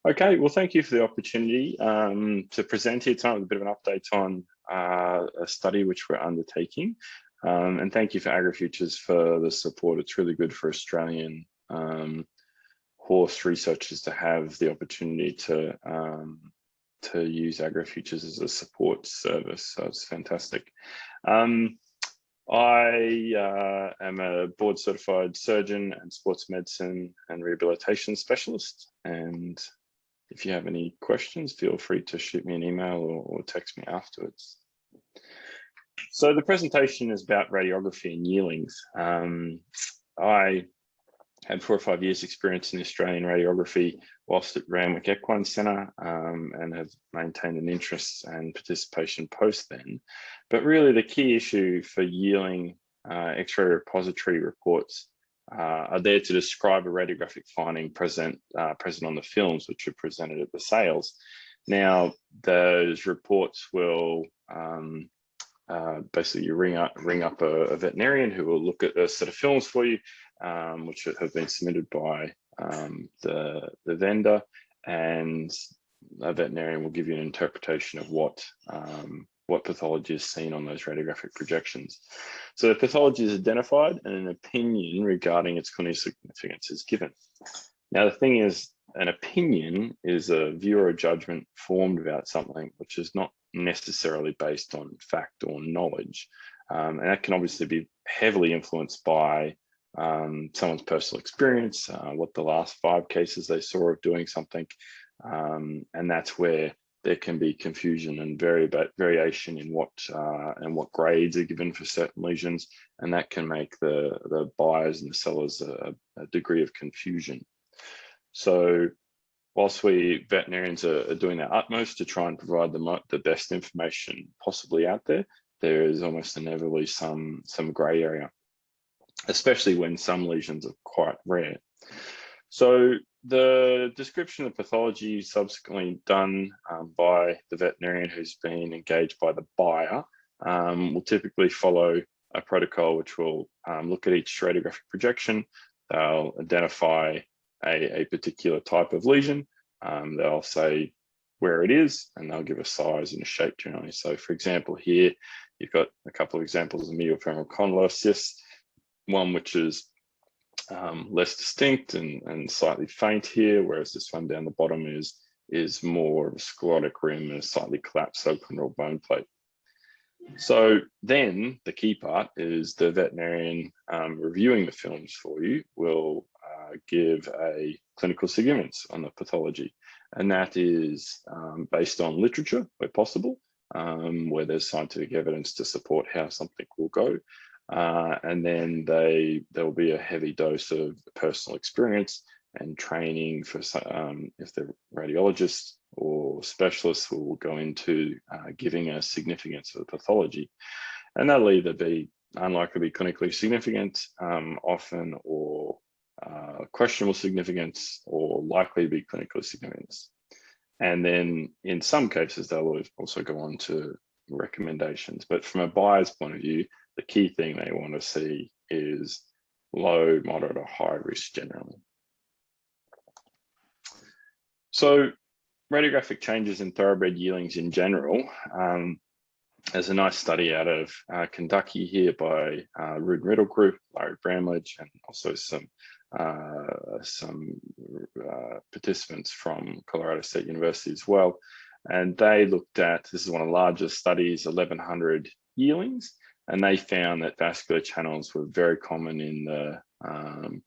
Okay, well, thank you for the opportunity to present here tonight with a bit of an update on a study which we're undertaking. And thank you for AgriFutures for the support. It's really good for Australian horse researchers to have the opportunity to use AgriFutures as a support service. So it's fantastic. I am a board certified surgeon and sports medicine and rehabilitation specialist. And if you have any questions, feel free to shoot me an email or text me afterwards. So the presentation is about radiography and yearlings. I had 4 or 5 years experience in Australian radiography whilst at Randwick Equine Centre and have maintained an interest and participation post then. But really the key issue for yearling X-ray repository reports are there to describe a radiographic finding present on the films which are presented at the sales. Now, those reports will basically you ring up a veterinarian who will look at a set of films for you, which have been submitted by the vendor, and a veterinarian will give you an interpretation of what pathology is seen on those radiographic projections. So the pathology is identified and an opinion regarding its clinical significance is given. Now, the thing is, an opinion is a view or a judgment formed about something which is not necessarily based on fact or knowledge. And that can obviously be heavily influenced by someone's personal experience, what the last 5 cases they saw of doing something. And that's where there can be confusion and variation in what grades are given for certain lesions. And that can make the buyers and the sellers a degree of confusion. So whilst we veterinarians are doing their utmost to try and provide the best information possibly out there, there is almost inevitably some grey area, especially when some lesions are quite rare. So the description of pathology subsequently done by the veterinarian who's been engaged by the buyer will typically follow a protocol which will look at each radiographic projection. They'll identify a particular type of lesion. They'll say where it is, and they'll give a size and a shape generally. So for example, here, you've got a couple of examples of medial femoral condylar cysts, one which is less distinct and slightly faint here, whereas this one down the bottom is more of a sclerotic rim and a slightly collapsed subchondral bone plate. So then the key part is the veterinarian reviewing the films for you will give a clinical significance on the pathology. And that is based on literature where possible, where there's scientific evidence to support how something will go. And then there will be a heavy dose of personal experience and training for if the radiologists or specialists will go into giving a significance of the pathology. And that'll either be unlikely to be clinically significant often, or questionable significance, or likely to be clinically significant. And then in some cases, they'll also go on to recommendations. But from a buyer's point of view, the key thing they want to see is low, moderate, or high risk generally. So radiographic changes in thoroughbred yearlings in general. There's a nice study out of Kentucky here by Rude and Riddle Group, Larry Bramlage, and also some participants from Colorado State University as well. And they looked at, this is one of the largest studies, 1,100 yearlings, and they found that vascular channels were very common in the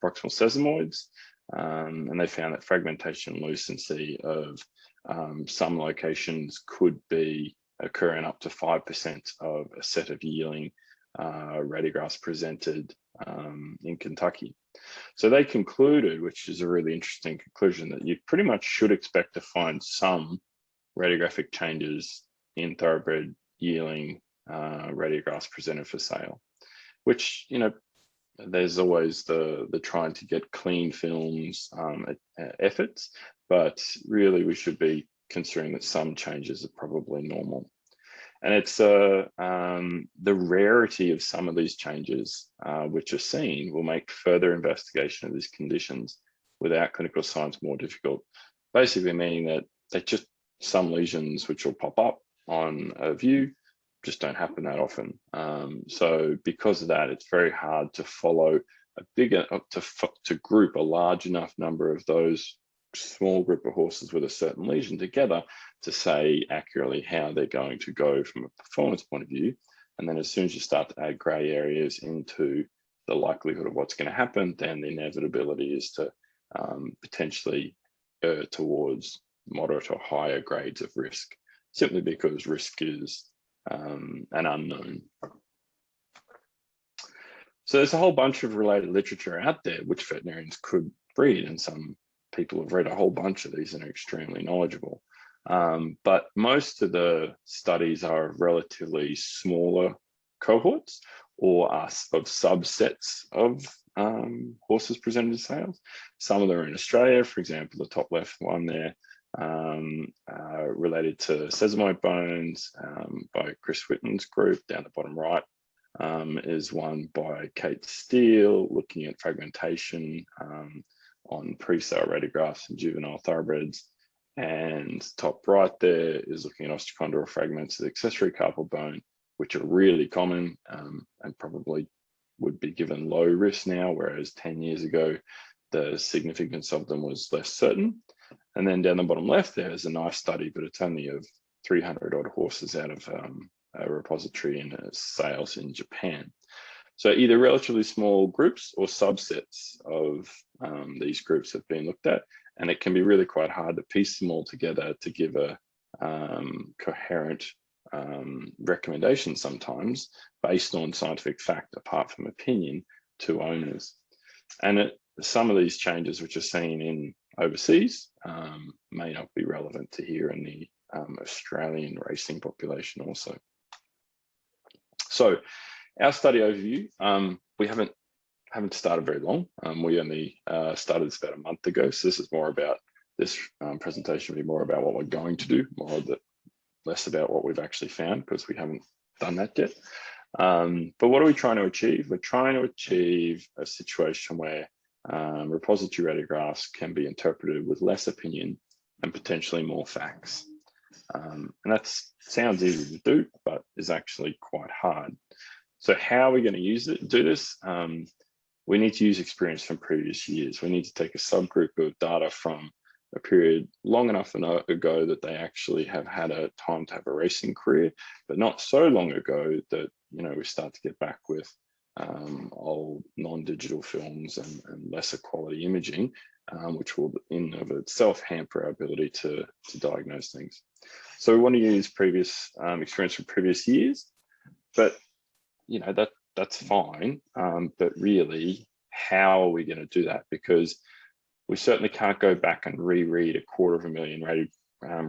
proximal sesamoids, and they found that fragmentation and lucency of some locations could be occurring up to 5% of a set of yearling radiographs presented in Kentucky. So they concluded, which is a really interesting conclusion, that you pretty much should expect to find some radiographic changes in thoroughbred yearling radiographs presented for sale, which, you know, there's always the trying to get clean films efforts, but really we should be considering that some changes are probably normal. And it's the rarity of some of these changes which are seen will make further investigation of these conditions without clinical signs more difficult. basically meaning that they just, some lesions which will pop up on a view just don't happen that often. So because of that, it's very hard to follow a bigger, to group a large enough number of those small group of horses with a certain lesion together to say accurately how they're going to go from a performance point of view. And then as soon as you start to add grey areas into the likelihood of what's going to happen, then the inevitability is to potentially err towards moderate or higher grades of risk, simply because risk is an unknown. So there's a whole bunch of related literature out there which veterinarians could read, and some people have read a whole bunch of these and are extremely knowledgeable. But most of the studies are relatively smaller cohorts or are of subsets of horses presented to sales. Some of them are in Australia, for example, the top left one there, related to sesamoid bones by Chris Whitman's group. Down the bottom right is one by Kate Steele looking at fragmentation on pre-sale radiographs and juvenile thoroughbreds. And top right there is looking at osteochondral fragments of the accessory carpal bone, which are really common and probably would be given low risk now, whereas 10 years ago, the significance of them was less certain. And then down the bottom left, there's a nice study, but it's only of 300 odd horses out of a repository in sales in Japan. So either relatively small groups or subsets of these groups have been looked at, and it can be really quite hard to piece them all together to give a coherent recommendation sometimes based on scientific fact, apart from opinion, to owners. And some of these changes which are seen in overseas may not be relevant to here in the Australian racing population also. So our study overview, we haven't started very long. We only started this about a month ago. So this is more about, this presentation will be more about what we're going to do, less about what we've actually found, because we haven't done that yet. But what are we trying to achieve? We're trying to achieve a situation where repository radiographs can be interpreted with less opinion and potentially more facts. And that sounds easy to do, but is actually quite hard. So how are we going to do this? We need to use experience from previous years. We need to take a subgroup of data from a period long enough ago that they actually have had a time to have a racing career, but not so long ago that, you know, we start to get back with old non-digital films and lesser quality imaging, which will in of itself hamper our ability to diagnose things. So we want to use previous experience from previous years, but you know, that's fine. But really, how are we going to do that? Because we certainly can't go back and reread 250,000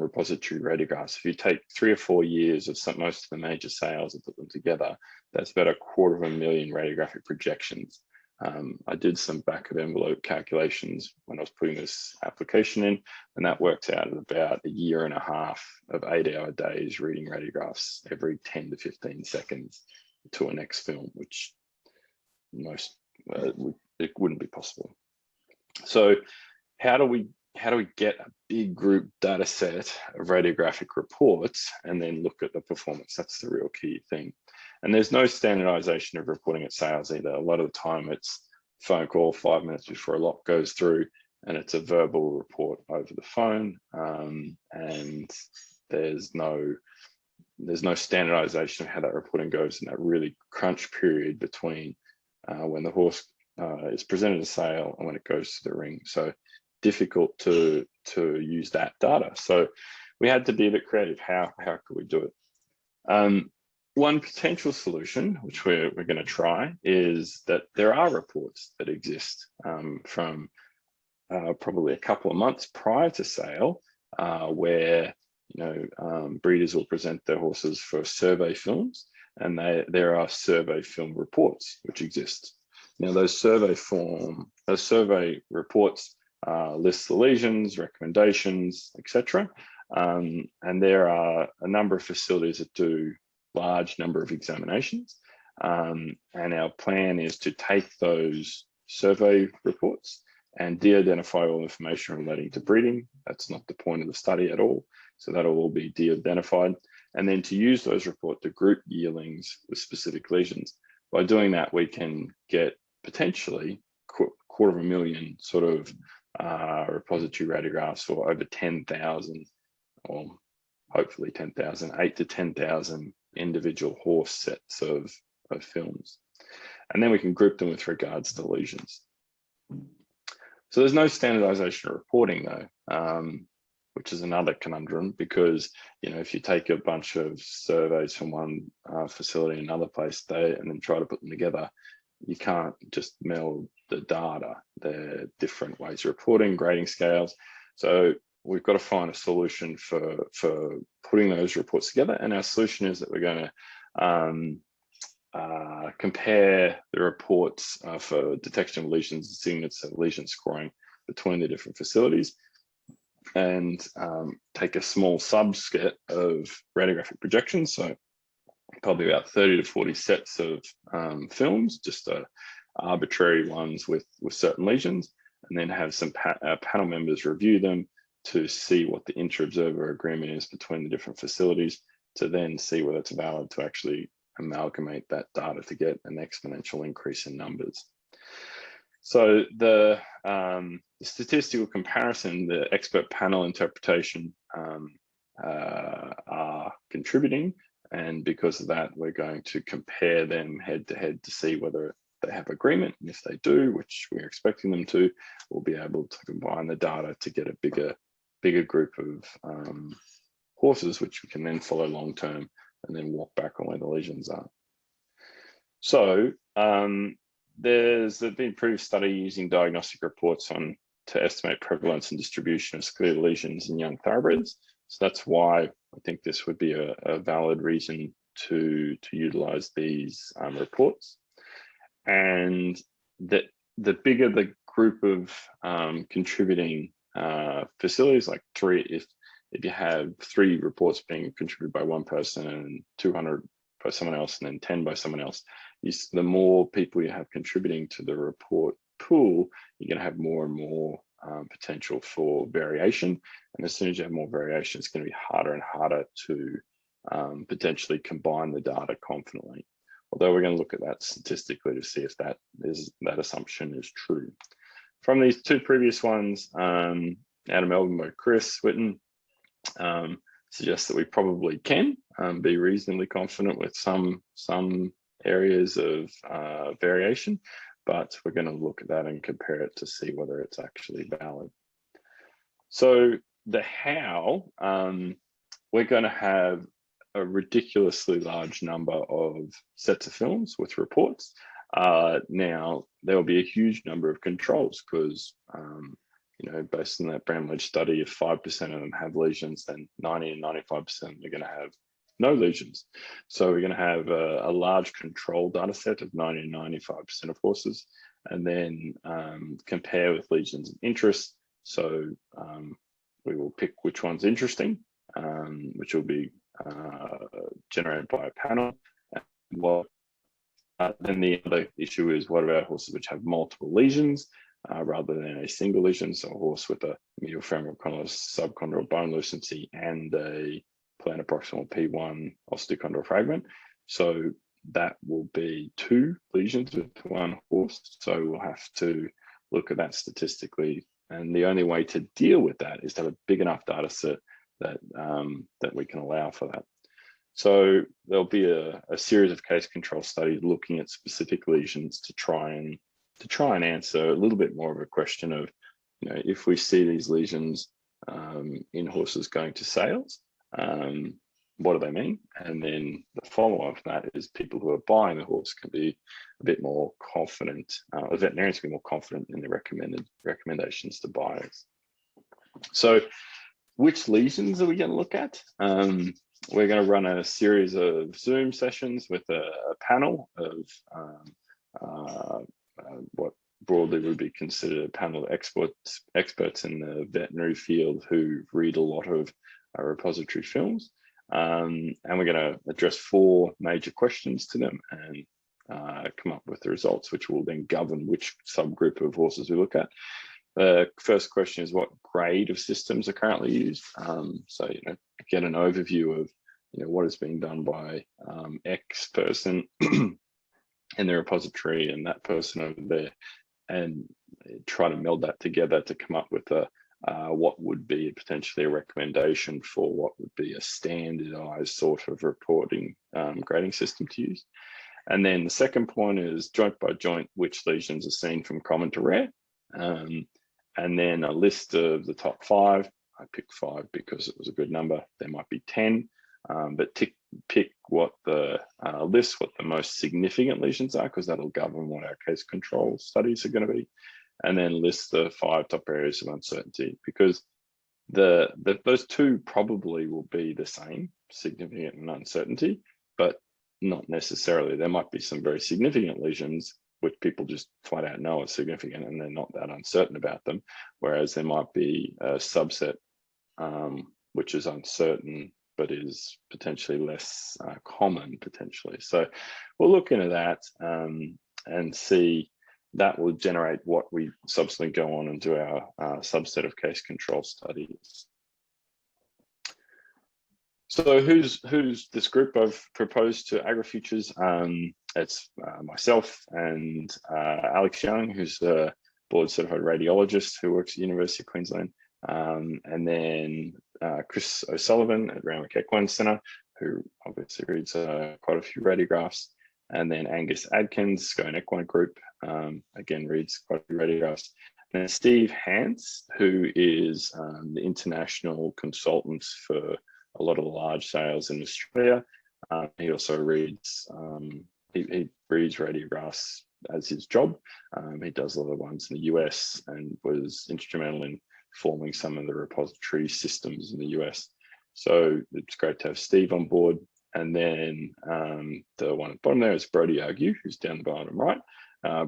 repository radiographs. If you take 3 or 4 years of most of the major sales and put them together, that's about 250,000 radiographic projections. I did some back of envelope calculations when I was putting this application in, and that works out at about 1.5 years of 8-hour days reading radiographs every 10 to 15 seconds to a next film, which most it wouldn't be possible. So how do we get a big group data set of radiographic reports and then look at the performance? That's the real key thing. And there's no standardization of reporting at sales either. A lot of the time it's phone call 5 minutes before a lot goes through, and it's a verbal report over the phone, and there's no standardization of how that reporting goes in that really crunch period between when the horse is presented a sale and when it goes to the ring. So difficult to use that data. So we had to be a bit creative. How could we do it? One potential solution, which we're going to try, is that there are reports that exist from probably a couple of months prior to sale, where breeders will present their horses for survey films, and there are survey film reports which exist. Now, those survey reports list the lesions, recommendations, etc. And there are a number of facilities that do large number of examinations. And our plan is to take those survey reports and de-identify all information relating to breeding. That's not the point of the study at all. So that'll all be de-identified. And then to use those reports to group yearlings with specific lesions. By doing that, we can get potentially 250,000 sort of repository radiographs for over 10,000, or hopefully 10,000, 8 to 10,000 individual horse sets of films. And then we can group them with regards to lesions. So there's no standardization of reporting though, which is another conundrum, because if you take a bunch of surveys from one facility in another place and then try to put them together, you can't just meld the data. They're different ways of reporting, grading scales. So we've got to find a solution for putting those reports together. And our solution is that we're going to compare the reports for detection of lesions and signets of lesion scoring between the different facilities, and take a small subset of radiographic projections. So probably about 30 to 40 sets of films, just arbitrary ones with certain lesions, and then have some panel members review them to see what the inter-observer agreement is between the different facilities, to then see whether it's valid to actually amalgamate that data to get an exponential increase in numbers. So the statistical comparison, the expert panel interpretation are contributing. And because of that, we're going to compare them head to head to see whether they have agreement. And if they do, which we're expecting them to, we'll be able to combine the data to get a bigger group of horses, which we can then follow long term and then walk back on where the lesions are. So there's been previous study using diagnostic reports to estimate prevalence and distribution of scleral lesions in young thoroughbreds. So that's why I think this would be a valid reason to utilize these reports. And the bigger the group of contributing facilities, like three, if you have 3 reports being contributed by one person and 200 by someone else, and then 10 by someone else, the more people you have contributing to the report pool, you're going to have more and more potential for variation. And as soon as you have more variation, it's going to be harder and harder to potentially combine the data confidently. Although we're going to look at that statistically to see if that assumption is true. From these 2 previous ones, out of Melbourne by Chris Whitten, suggests that we probably can be reasonably confident with some areas of variation, but we're going to look at that and compare it to see whether it's actually valid. So the how, we're going to have a ridiculously large number of sets of films with reports. Now, there will be a huge number of controls because, based on that Bramlage study, if 5% of them have lesions, then 90 and 95% are going to have no lesions. So we're going to have a large control data set of 90 and 95% of horses, and then compare with lesions of interest. So we will pick which one's interesting, which will be generated by a panel. Then the other issue is, what about horses which have multiple lesions rather than a single lesion? So a horse with a medial femoral subchondral bone lucency and a plantar proximal P1 osteochondral fragment. So that will be 2 lesions with one horse. So we'll have to look at that statistically. And the only way to deal with that is to have a big enough data set that we can allow for that. So there'll be a series of case control studies looking at specific lesions to try and answer a little bit more of a question of, if we see these lesions in horses going to sales, what do they mean? And then the follow-up of that is people who are buying the horse can be a bit more confident, veterinarians can be more confident in the recommendations to buyers. So which lesions are we going to look at? We're going to run a series of Zoom sessions with a panel of what broadly would be considered a panel of experts in the veterinary field who read a lot of repository films. And we're going to address 4 major questions to them and come up with the results, which will then govern which subgroup of horses we look at. The first question is what grade of systems are currently used. So, get an overview of, what is being done by X person in the repository and that person over there, and try to meld that together to come up with what would be potentially a recommendation for what would be a standardized sort of reporting grading system to use. And then the second point is joint by joint, which lesions are seen from common to rare. And then a list of the top 5. I picked 5 because it was a good number. There might be 10, but pick what the list, what the most significant lesions are, because that'll govern what our case control studies are going to be. And then list the 5 top areas of uncertainty, because those 2 probably will be the same, significant and uncertainty, but not necessarily. There might be some very significant lesions which people just flat out know are significant and they're not that uncertain about them, whereas there might be a subset which is uncertain but is potentially less common potentially. So we'll look into that and see. That will generate what we subsequently go on and do our subset of case control studies. So who's this group I've proposed to AgriFutures? It's myself and Alex Young, who's a board certified radiologist who works at the University of Queensland, and then Chris O'Sullivan at Randwick Equine Centre, who obviously reads quite a few radiographs, and then Angus Adkins, Scone Equine Group, again reads quite a few radiographs. And Steve Hance, who is the international consultant for a lot of the large sales in Australia. He also reads he reads radiographs as his job. He does a lot of ones in the US and was instrumental in forming some of the repository systems in the US. So it's great to have Steve on board. And then the one at the bottom there is Brodie Argue, who's down the bottom right.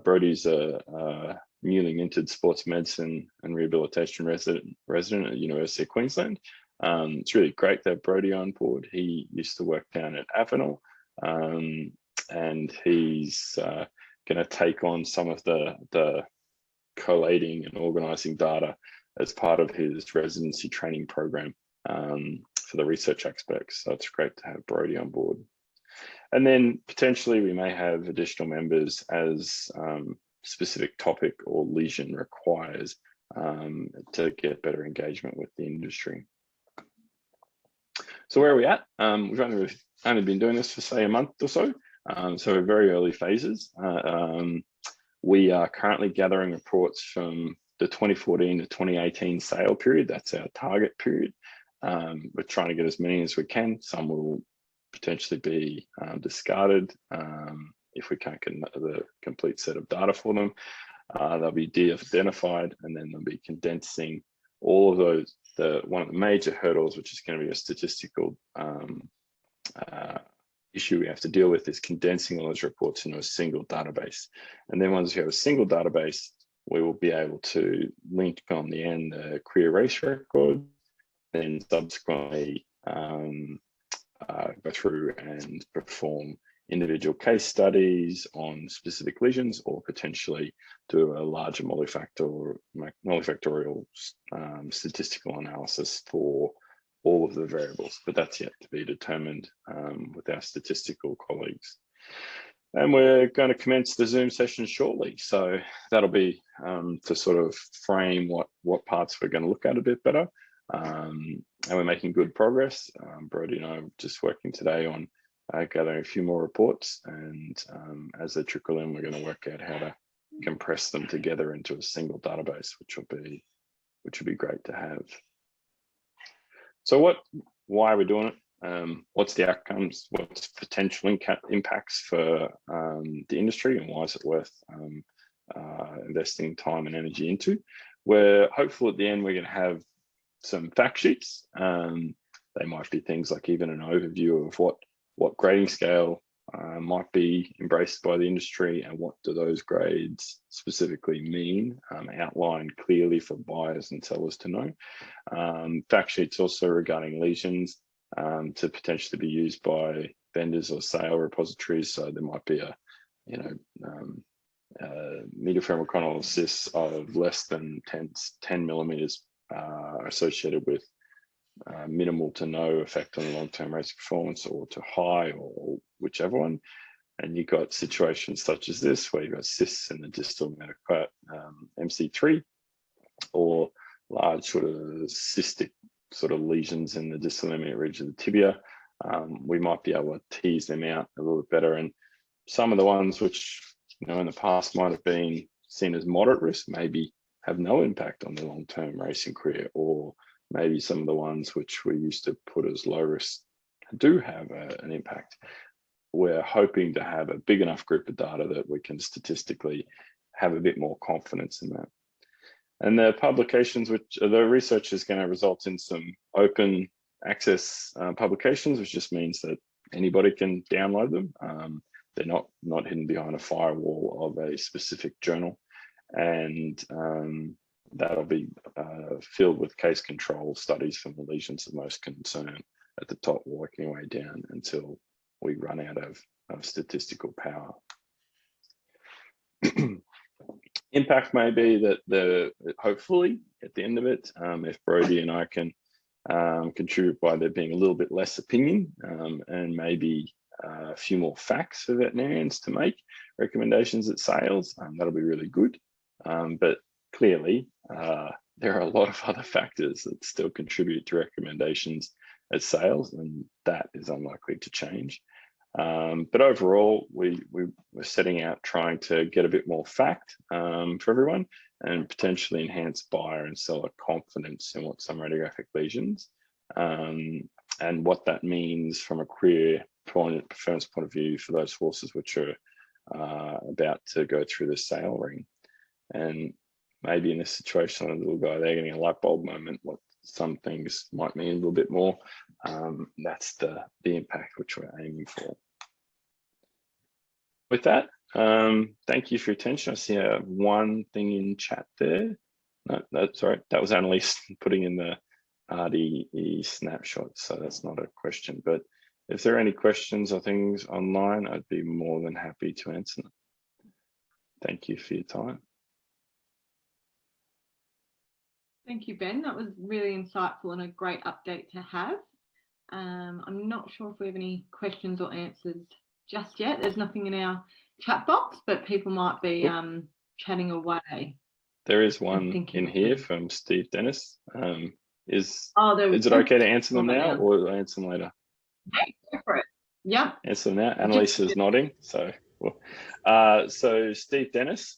Brodie's a newly minted sports medicine and rehabilitation resident at the University of Queensland. It's really great to have Brodie on board. He used to work down at Avenel, and he's going to take on some of the collating and organising data as part of his residency training program for the research aspects. So it's great to have Brodie on board. And then potentially we may have additional members as specific topic or lesion requires to get better engagement with the industry. So where are we at? We've only been doing this for say a month or so. So we're very early phases. We are currently gathering reports from the 2014 to 2018 sale period. That's our target period. We're trying to get as many as we can. Some will potentially be discarded if we can't get the complete set of data for them. They'll be de-identified, and then they'll be condensing all of those. One of the major hurdles, which is going to be a statistical issue we have to deal with, is condensing all those reports into a single database. And then once you have a single database, we will be able to link on the end the career race record, then subsequently go through and perform individual case studies on specific lesions, or potentially do a larger multifactorial statistical analysis for all of the variables, but that's yet to be determined with our statistical colleagues. And we're going to commence the Zoom session shortly. So that'll be to sort of frame what parts we're going to look at a bit better. And we're making good progress. Brodie and I are just working today on gathering a few more reports, and as they trickle in, we're going to work out how to compress them together into a single database, which will be great to have. So why are we doing it? What's the outcomes? What's potential impacts for the industry, and why is it worth investing time and energy into? We're hopeful at the end we're going to have some fact sheets. They might be things like even an overview of what grading scale might be embraced by the industry, and what do those grades specifically mean, outlined clearly for buyers and sellers to know. Fact sheets also regarding lesions to potentially be used by vendors or sale repositories. So there might be medial femoral cysts of less than 10 millimeters are associated with minimal to no effect on long-term race performance, or to high, or whichever one. And you've got situations such as this, where you've got cysts in the distal metacarpal MC3, or large sort of cystic sort of lesions in the distal intermediate region of the tibia. We might be able to tease them out a little bit better. And some of the ones which, in the past might have been seen as moderate risk, maybe have no impact on the long-term racing career, or maybe some of the ones which we used to put as low risk do have an impact. We're hoping to have a big enough group of data that we can statistically have a bit more confidence in that. And the publications, which the research is going to result in some open access publications, which just means that anybody can download them. They're not hidden behind a firewall of a specific journal, and that'll be filled with case control studies from the lesions of most concern at the top, working our way down until we run out of statistical power. Impact may be that hopefully at the end of it, if Brodie and I can contribute by there being a little bit less opinion, and maybe a few more facts for veterinarians to make recommendations at sales, that'll be really good. But clearly, there are a lot of other factors that still contribute to recommendations at sales, and that is unlikely to change. But overall, we're setting out trying to get a bit more fact for everyone, and potentially enhance buyer and seller confidence in what some radiographic lesions, and what that means from a career performance point of view for those horses which are about to go through the sale ring. And maybe in this situation, a little guy, they're getting a light bulb moment, what some things might mean a little bit more. That's the impact which we're aiming for. With that, thank you for your attention. I see one thing in chat there. No, that's right. That was Annalise putting in the RDE snapshot, so that's not a question. But if there are any questions or things online, I'd be more than happy to answer them. Thank you for your time. Thank you, Ben. That was really insightful and a great update to have. I'm not sure if we have any questions or answers just yet. There's nothing in our chat box, but people might be chatting away. There is one in here from Steve Dennis. Is it okay to answer them now, or answer them later? Okay, go for it. Yeah. Answer them now. Annalise is nodding. So, so Steve Dennis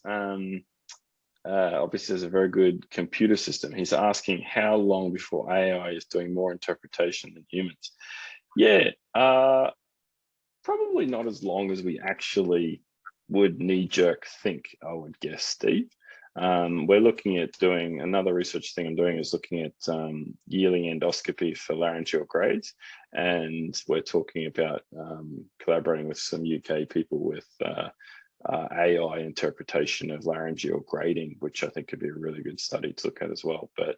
obviously has a very good computer system. He's asking how long before AI is doing more interpretation than humans. Yeah, probably not as long as we actually would knee-jerk think, I would guess, Steve. We're looking at doing another research thing I'm doing is looking at yearling endoscopy for laryngeal grades, and we're talking about collaborating with some UK people with AI interpretation of laryngeal grading, which I think could be a really good study to look at as well. But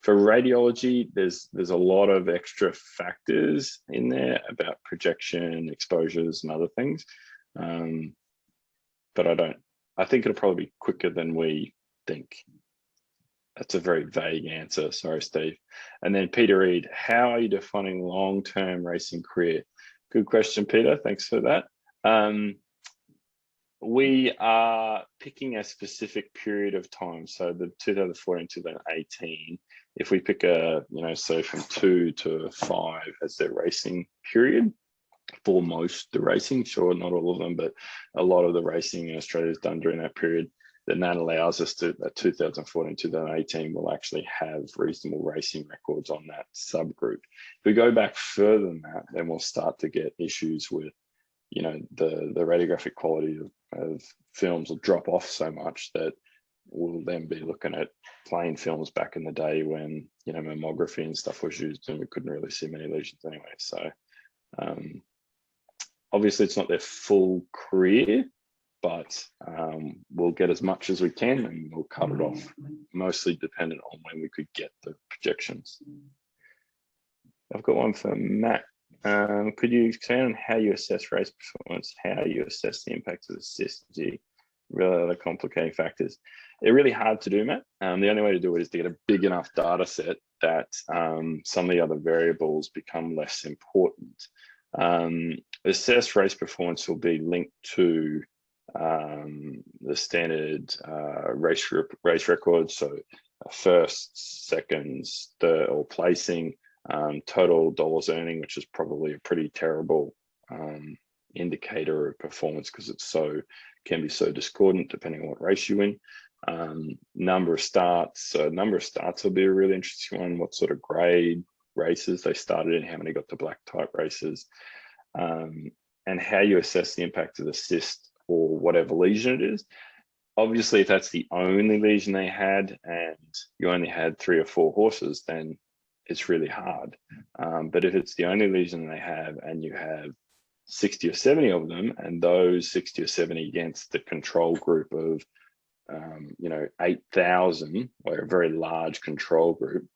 for radiology, there's a lot of extra factors in there about projection, exposures, and other things. But I think it'll probably be quicker than we think. That's a very vague answer. Sorry, Steve. And then Peter Reed, how are you defining long-term racing career? Good question, Peter. Thanks for that. We are picking a specific period of time. So the 2014, 2018, if we pick so from 2 to 5 as their racing period, for most the racing, sure, not all of them, but a lot of the racing in Australia is done during that period, then that allows us to, 2014, 2018 will actually have reasonable racing records on that subgroup. If we go back further than that, then we'll start to get issues with, the radiographic quality of films will drop off so much that we'll then be looking at plain films back in the day when, mammography and stuff was used and we couldn't really see many lesions anyway. So obviously it's not their full career, but we'll get as much as we can and we'll cut it off, mostly dependent on when we could get the projections. I've got one for Matt Could you expand on how you assess race performance, how you assess the impact of the cyst? Really other complicating factors. They're really hard to do, Matt. The only way to do it is to get a big enough data set that some of the other variables become less important. Assess race performance will be linked to the standard race records, so first, seconds, third, or placing, total dollars earning, which is probably a pretty terrible indicator of performance because it's can be so discordant depending on what race you win. Number of starts. So number of starts will be a really interesting one. What sort of grade races they started in, how many got to black type races, and how you assess the impact of the cyst or whatever lesion it is. Obviously, if that's the only lesion they had and you only had 3 or 4 horses, then it's really hard. But if it's the only lesion they have and you have 60 or 70 of them, and those 60 or 70 against the control group of 8,000, or a very large control group,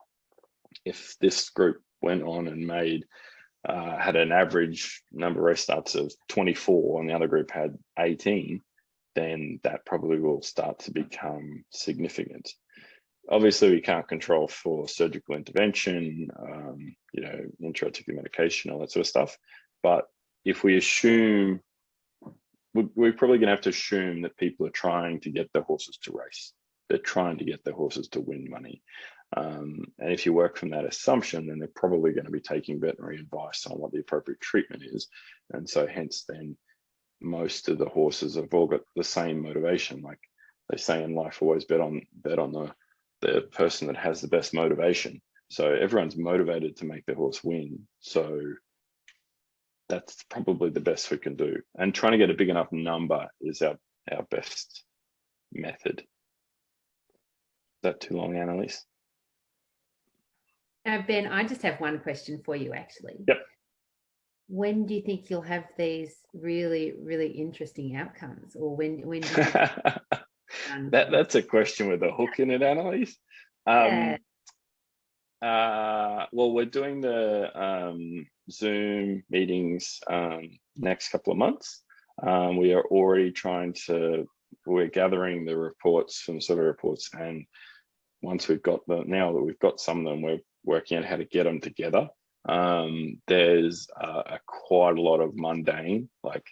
if this group went on and had an average number of race starts of 24 and the other group had 18, then that probably will start to become significant. Obviously, we can't control for surgical intervention, intra-articular medication, all that sort of stuff. But if we assume, we're probably going to have to assume that people are trying to get their horses to race. They're trying to get their horses to win money. And if you work from that assumption, then they're probably going to be taking veterinary advice on what the appropriate treatment is. And so hence then most of the horses have all got the same motivation. Like they say in life, always bet on the person that has the best motivation. So everyone's motivated to make their horse win. So that's probably the best we can do. And trying to get a big enough number is our best method. Is that too long, Annalise? Ben, I just have one question for you, actually. Yep. When do you think you'll have these really, really interesting outcomes? Or when do you That's a question with a hook in it, Annalise. Yeah. Well, we're doing the Zoom meetings next couple of months. We are already we're gathering the reports from survey reports, and once we've got now that we've got some of them, we're working out how to get them together. There's quite a lot of mundane, like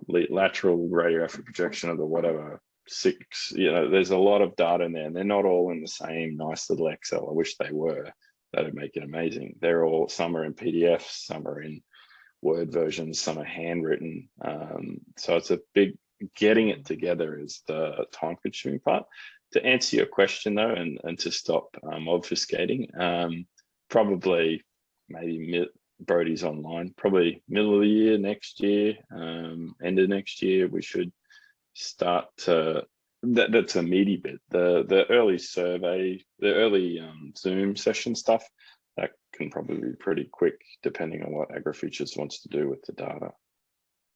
lateral radiographic projection of the whatever 6, there's a lot of data in there, and they're not all in the same nice little Excel. I wish they were. That'd make it amazing. Some are in PDFs, some are in Word versions, some are handwritten. So it's a big, getting it together is the time consuming part. To answer your question though, and to stop obfuscating, probably maybe Brody's online, probably middle of the year next year, end of next year, we should start to, that's a meaty bit. The early survey, the early Zoom session stuff, that can probably be pretty quick depending on what AgriFeatures wants to do with the data.